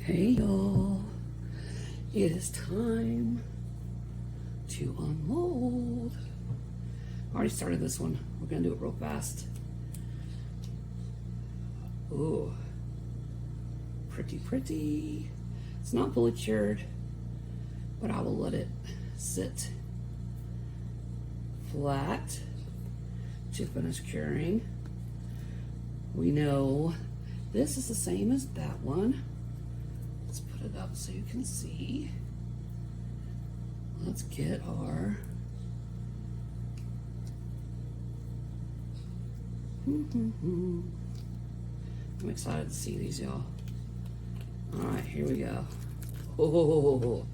Hey y'all, it is time to unmold. I already started this one. We're gonna do it real fast. Ooh, pretty, pretty. It's not fully cured, but I will let it sit flat to finish curing. We know this is the same as that one. Let's put it up so you can see. Let's get our I'm excited to see these, y'all. All right, here we go. Oh,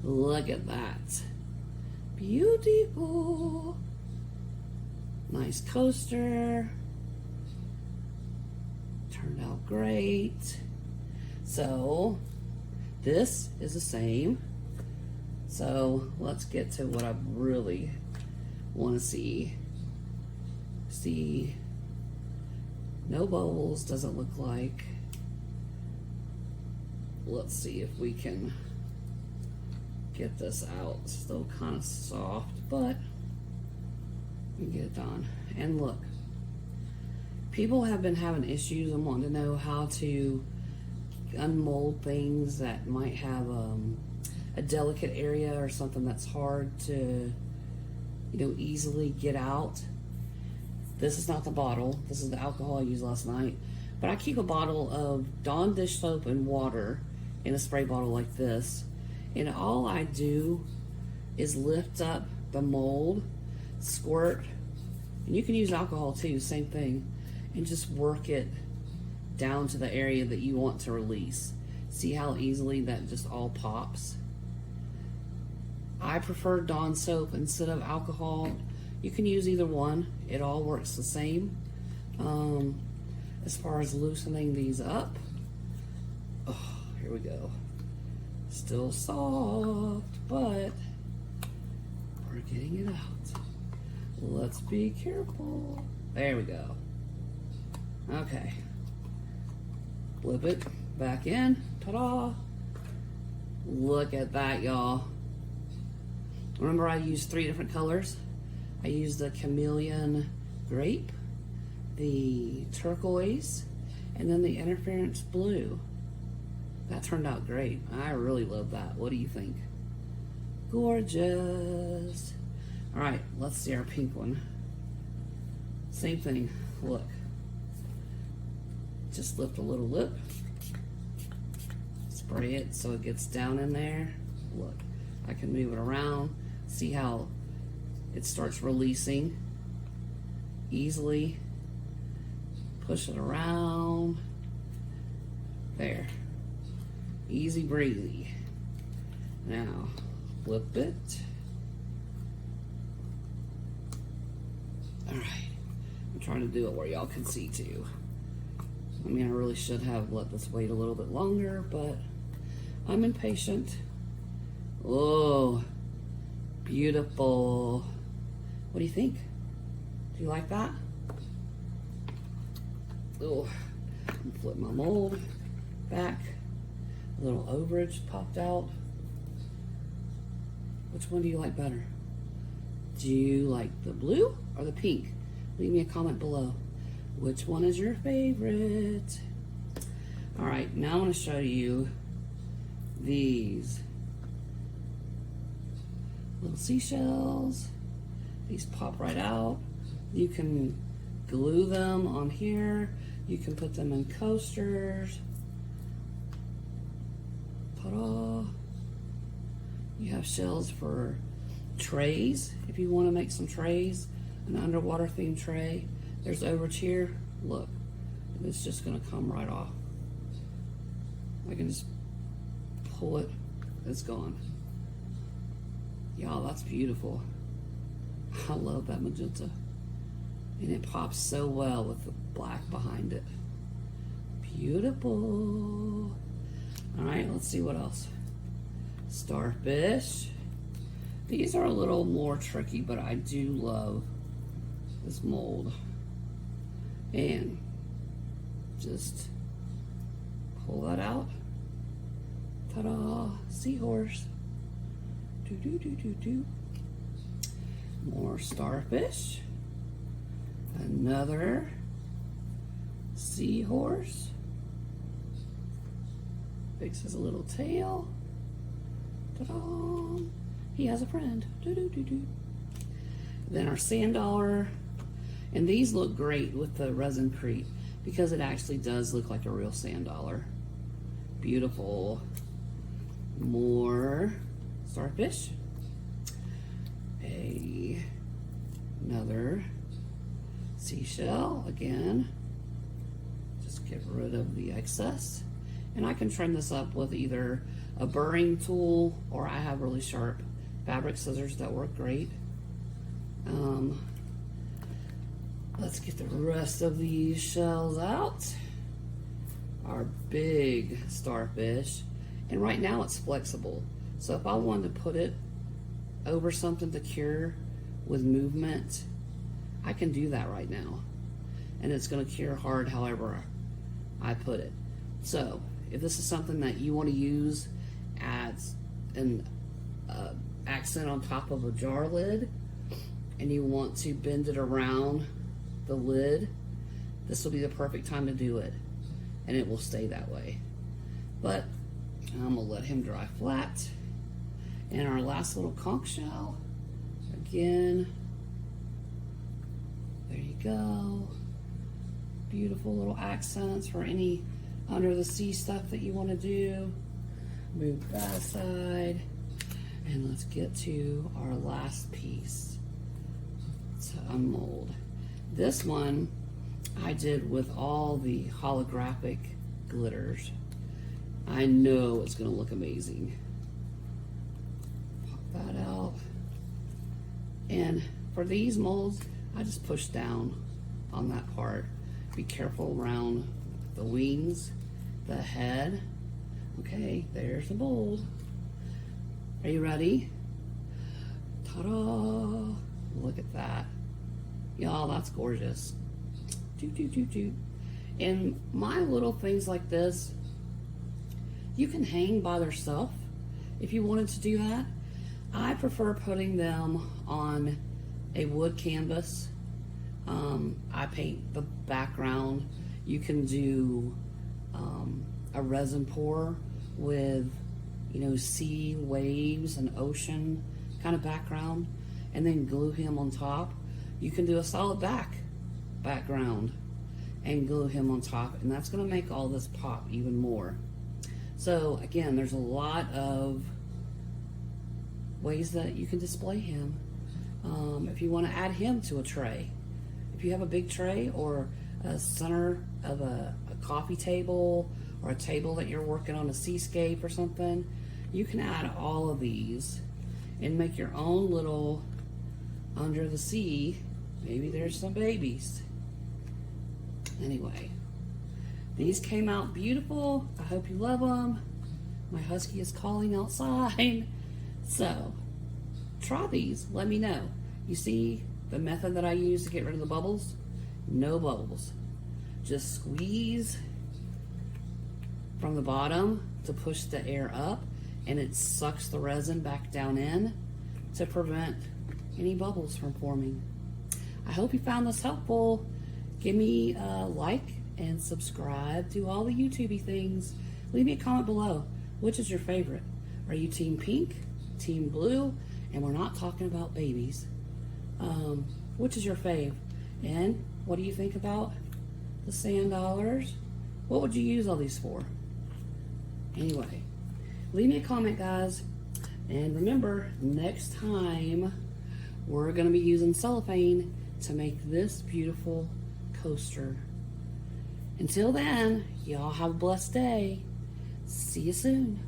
look at that. Beautiful. Nice coaster. Turned out great. So, this is the same. So, let's get to what I really want to see. See, no bubbles, doesn't look like. Let's see if we can get this out. Still kind of soft, but we can get it done. And look, people have been having issues and wanting to know how to unmold things that might have a delicate area or something that's hard to, easily get out. This is not the bottle. This is the alcohol I used last night. But I keep a bottle of Dawn dish soap and water in a spray bottle like this. And all I do is lift up the mold, squirt, and you can use alcohol too, same thing, and just work it down to the area that you want to release. See how easily that just all pops? I prefer Dawn soap instead of alcohol. You can use either one. It all works the same. As far as loosening these up, oh, here we go. Still soft, but we're getting it out. Let's be careful. There we go. Okay. Flip it back in. Ta-da! Look at that, y'all. Remember I used 3 different colors? I used the Chameleon grape, the turquoise, and then the interference blue. That turned out great. I really love that. What do you think? Gorgeous. All right, let's see our pink one. Same thing. Look. Just lift a little lip. Spray it so it gets down in there. Look, I can move it around. See how it starts releasing easily. Push it around. There. Easy breezy. Now, flip it. Alright. I'm trying to do it where y'all can see too. I mean, I really should have let this wait a little bit longer, but I'm impatient. Oh, beautiful. What do you think? Do you like that? Oh, flip my mold back. A little overage popped out. Which one do you like better? Do you like the blue or the pink? Leave me a comment below. Which one is your favorite? All right, now I want to show you these little seashells. These pop right out. You can glue them on here. You can put them in coasters. Ta-da! You have shells for trays if you want to make some trays. An underwater themed tray. There's overage here. Look, it's just going to come right off. I can just pull it. It's gone. Y'all, that's beautiful. I love that magenta. And it pops so well with the black behind it. Beautiful. All right, let's see what else. Starfish. These are a little more tricky, but I do love this mold. And just pull that out. Ta-da! Seahorse. Do. More starfish. Another seahorse. Fixes a little tail. Ta-da! He has a friend. Do. Then our sand dollar. And these look great with the resin creep because it actually does look like a real sand dollar. Beautiful. More starfish. Another seashell again. Just get rid of the excess. And I can trim this up with either a burring tool or I have really sharp fabric scissors that work great. Let's get the rest of these shells out. Our big starfish. And right now it's flexible. So if I wanted to put it over something to cure with movement, I can do that right now. And it's going to cure hard however I put it. So if this is something that you want to use as an accent on top of a jar lid, and you want to bend it around the lid, this will be the perfect time to do it, and it will stay that way. But I'm gonna let him dry flat. And our last little conch shell, again, there you go. Beautiful little accents for any under the sea stuff that you want to do. Move that aside, and let's get to our last piece to unmold. This one I did with all the holographic glitters. I know it's going to look amazing. Pop that out. And for these molds, I just push down on that part. Be careful around the wings, the head. Okay, there's the mold. Are you ready? Ta-da! Look at that. Y'all, that's gorgeous. And my little things like this, you can hang by themselves if you wanted to do that. I prefer putting them on a wood canvas. I paint the background. You can do a resin pour with, you know, sea, waves, and ocean kind of background, and then glue him on top. You can do a solid background and glue him on top, and that's going to make all this pop even more. So again, there's a lot of ways that you can display him. If you want to add him to a tray, if you have a big tray or a center of a coffee table or a table that you're working on a seascape or something, you can add all of these and make your own little under the sea. Maybe there's some babies. Anyway, these came out beautiful. I hope you love them. My husky is calling outside. So try these, let me know. You see the method that I use to get rid of the bubbles? No bubbles. Just squeeze from the bottom to push the air up, and it sucks the resin back down in to prevent any bubbles from forming. I hope you found this helpful. Give me a like and subscribe. Do all the YouTubey things. Leave me a comment below. Which is your favorite? Are you team pink, team blue? And we're not talking about babies. Which is your fave? And what do you think about the sand dollars? What would you use all these for? Anyway, leave me a comment, guys. And remember, next time we're going to be using cellophane to make this beautiful coaster. Until then, y'all have a blessed day. See you soon.